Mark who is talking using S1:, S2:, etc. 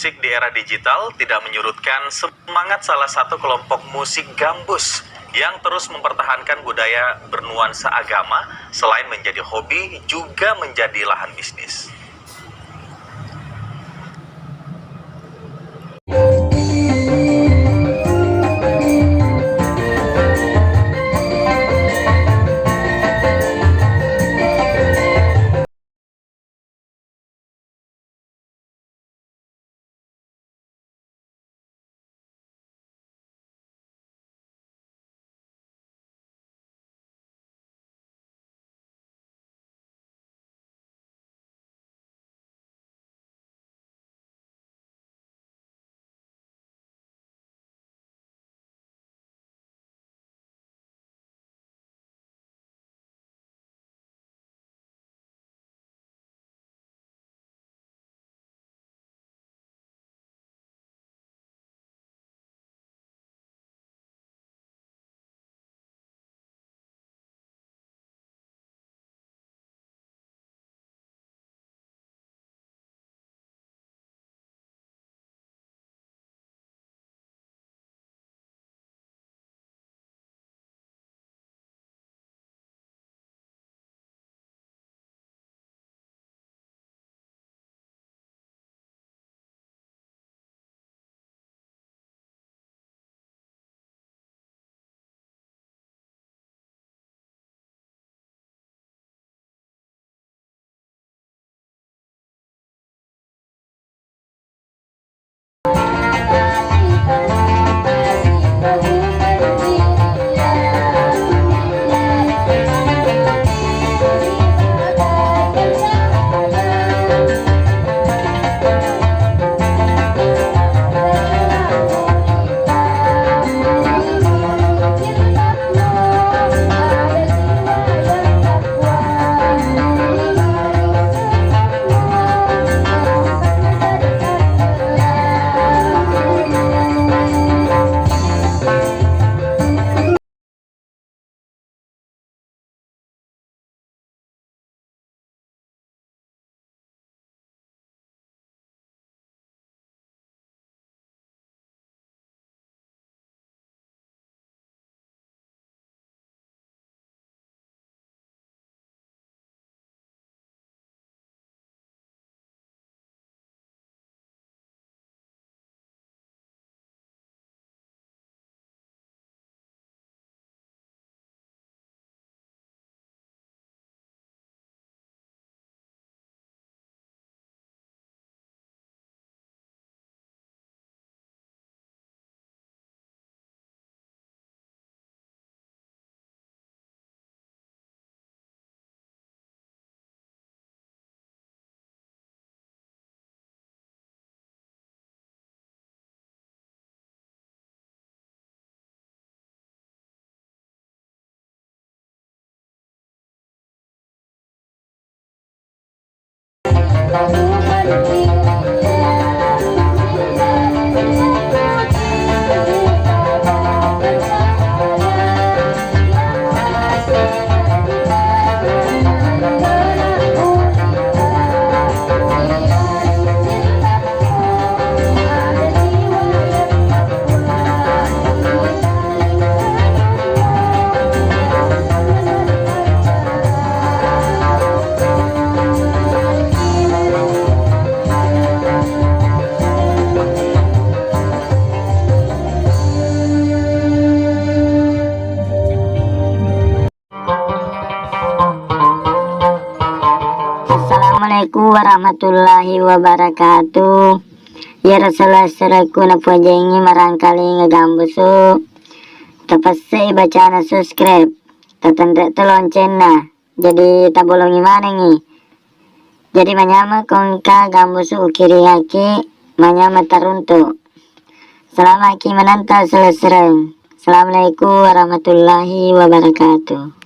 S1: musik di era digital tidak menyurutkan semangat salah satu kelompok musik gambus yang terus mempertahankan budaya bernuansa agama. Selain menjadi hobi, juga menjadi lahan bisnis.
S2: Assalamualaikum warahmatullahi wabarakatuh. Ya Rasulullah seraku napuajengi marangkali ngegambusu. Tapasai bacaan subscribe. Tatanda loncengna. Jadi tabolong gimana nih? Jadi manyama kongka gambusu ukiri haki manyama taruntu. Selama ki menanta selesai. Assalamualaikum warahmatullahi wabarakatuh.